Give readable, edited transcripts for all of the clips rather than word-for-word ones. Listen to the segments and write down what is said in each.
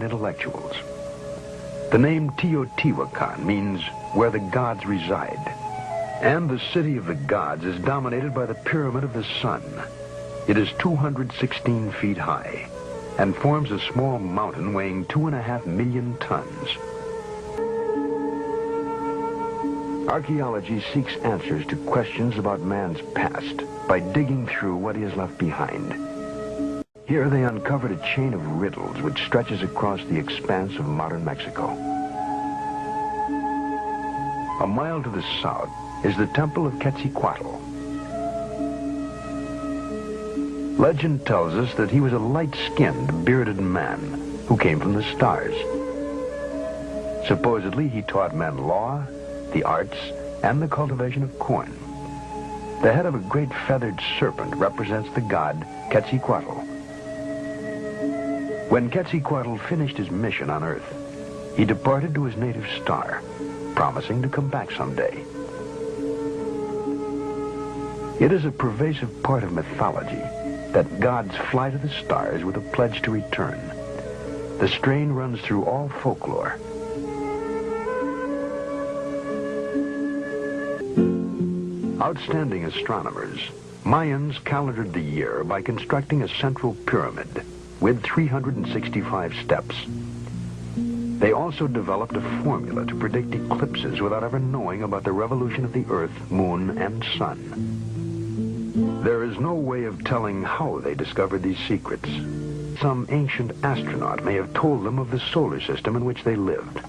intellectuals. The name Teotihuacan means where the gods reside, and the city of the gods is dominated by the Pyramid of the Sun. It is 216 feet high and forms a small mountain weighing 2.5 million tons. Archaeology seeks answers to questions about man's past by digging through what he has left behind. Here they uncovered a chain of riddles which stretches across the expanse of modern Mexico. A mile to the south is the Temple of Quetzalcoatl. Legend tells us that he was a light-skinned, bearded man who came from the stars. Supposedly, he taught men law, the arts, and the cultivation of corn. The head of a great feathered serpent represents the god Quetzalcoatl. When Quetzalcoatl finished his mission on Earth, he departed to his native star, promising to come back someday. It is a pervasive part of mythology that gods fly to the stars with a pledge to return. The strain runs through all folklore. Outstanding astronomers, Mayans calendared the year by constructing a central pyramid with 365 steps. They also developed a formula to predict eclipses without ever knowing about the revolution of the Earth, Moon, and Sun. There is no way of telling how they discovered these secrets. Some ancient astronaut may have told them of the solar system in which they lived.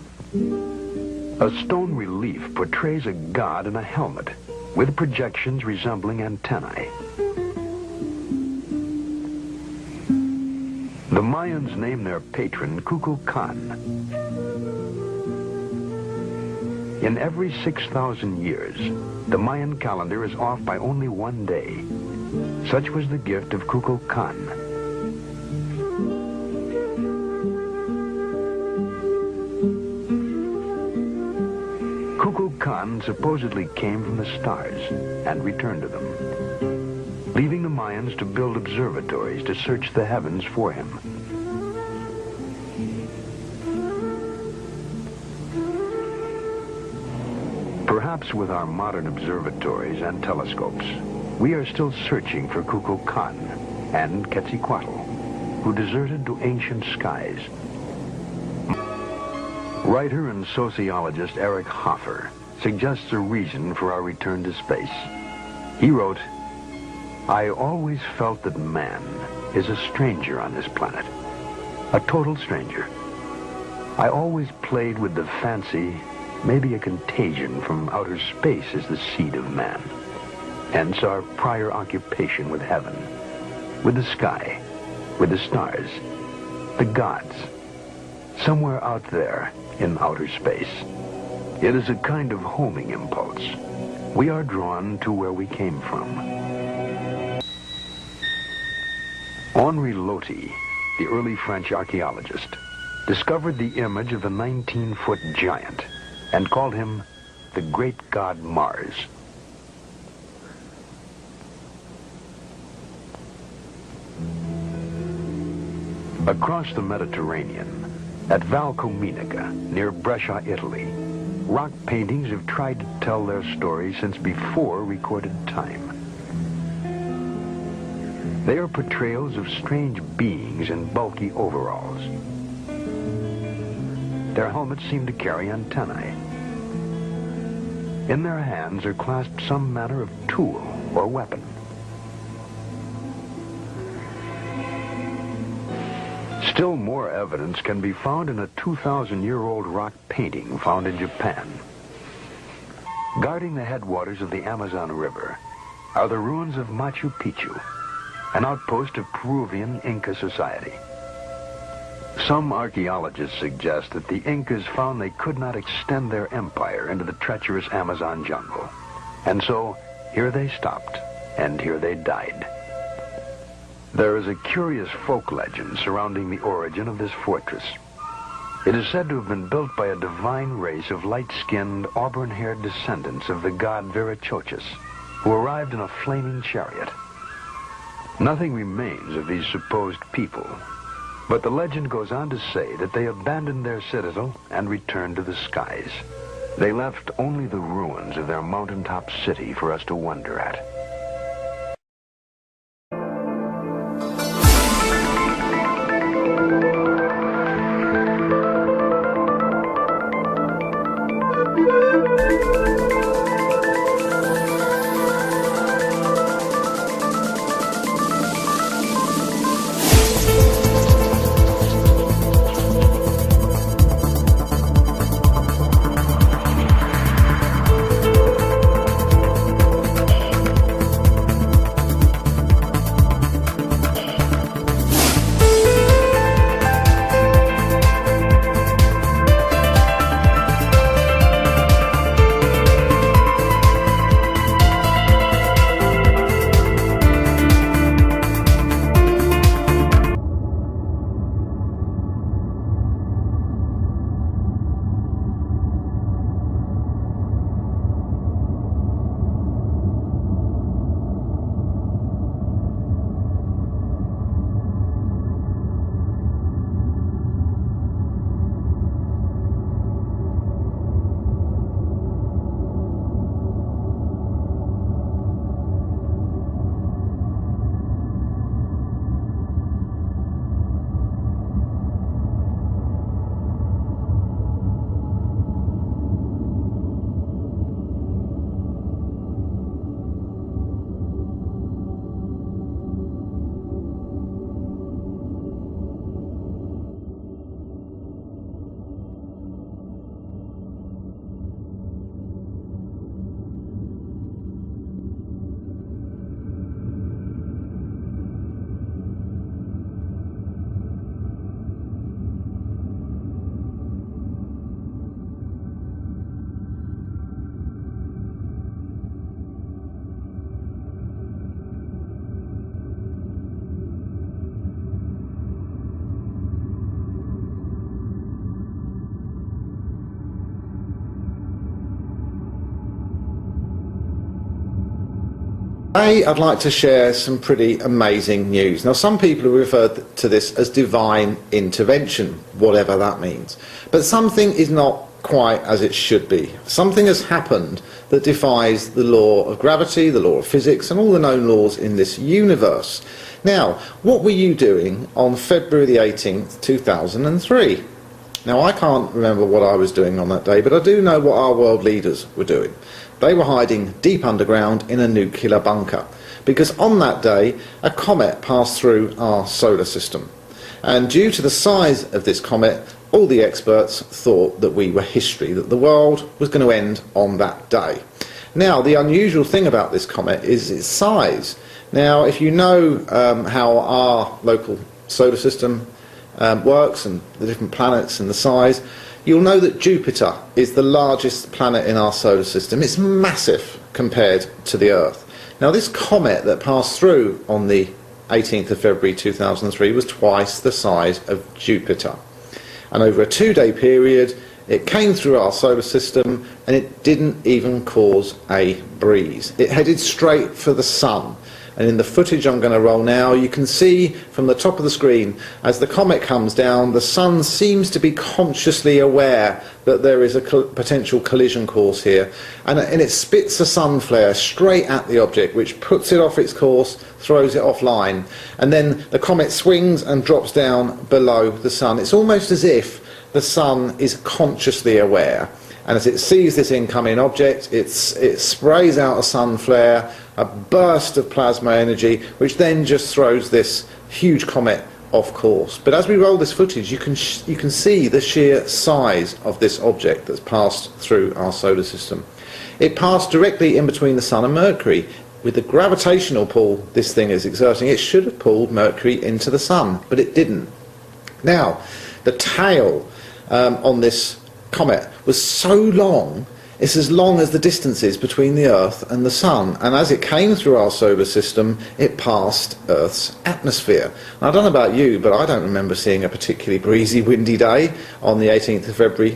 A stone relief portrays a god in a helmet with projections resembling antennae. The Mayans named their patron Kukulkan. In every 6,000 years, the Mayan calendar is off by only one day. Such was the gift of Kukulkan. Kukulkan supposedly came from the stars and returned to them, leaving the Mayans to build observatories to search the heavens for him. Perhaps with our modern observatories and telescopes, we are still searching for Kukulkan and Quetzalcoatl, who deserted to ancient skies. Writer and sociologist Eric Hoffer suggests a reason for our return to space. He wrote, "I always felt that man is a stranger on this planet, a total stranger. I always played with the fancy, maybe a contagion from outer space is the seed of man. Hence our prior occupation with heaven, with the sky, with the stars, the gods, somewhere out there in outer space. It is a kind of homing impulse. We are drawn to where we came from." Henri Loti, the early French archaeologist, discovered the image of the 19-foot giant and called him the great god Mars. Across the Mediterranean, at Valcominica, near Brescia, Italy, rock paintings have tried to tell their story since before recorded time. They are portrayals of strange beings in bulky overalls. Their helmets seem to carry antennae. In their hands are clasped some manner of tool or weapon. Still more evidence can be found in a 2,000-year-old rock painting found in Japan. Guarding the headwaters of the Amazon River are the ruins of Machu Picchu, an outpost of Peruvian Inca society. Some archaeologists suggest that the Incas found they could not extend their empire into the treacherous Amazon jungle. And so, here they stopped, and here they died. There is a curious folk legend surrounding the origin of this fortress. It is said to have been built by a divine race of light-skinned, auburn-haired descendants of the god Viracochus, who arrived in a flaming chariot. Nothing remains of these supposed people, But the legend goes on to say that they abandoned their citadel and returned to the skies. They left only the ruins of their mountaintop city for us to wonder at. Today I'd like to share some pretty amazing news. Now, some people refer to this as divine intervention, whatever that means. But something is not quite as it should be. Something has happened that defies the law of gravity, the law of physics, and all the known laws in this universe. Now, what were you doing on February the 18th, 2003? Now, I can't remember what I was doing on that day, but I do know what our world leaders were doing. They were hiding deep underground in a nuclear bunker, because on that day a comet passed through our solar system. And due to the size of this comet, all the experts thought that we were history, that the world was going to end on that day. Now, the unusual thing about this comet is its size. Now, if you know how our local solar system works and the different planets and the size, you'll know that Jupiter is the largest planet in our solar system. It's massive compared to the Earth. Now, this comet that passed through on the 18th of February 2003 was twice the size of Jupiter. And over a 2-day period, it came through our solar system and it didn't even cause a breeze. It headed straight for the sun. And in the footage I'm going to roll now, you can see from the top of the screen, as the comet comes down, the sun seems to be consciously aware that there is a potential collision course here. And it spits a sun flare straight at the object, which puts it off its course, throws it offline. And then the comet swings and drops down below the sun. It's almost as if the sun is consciously aware. And as it sees this incoming object, it sprays out a sun flare, a burst of plasma energy, which then just throws this huge comet off course. But as we roll this footage, you can see the sheer size of this object that's passed through our solar system. It passed directly in between the Sun and Mercury. With the gravitational pull this thing is exerting, it should have pulled Mercury into the Sun, but it didn't. Now, the tail on this comet was so long, it's as long as the distances between the Earth and the Sun, and as it came through our solar system, it passed Earth's atmosphere. And I don't know about you, but I don't remember seeing a particularly breezy, windy day on the 18th of February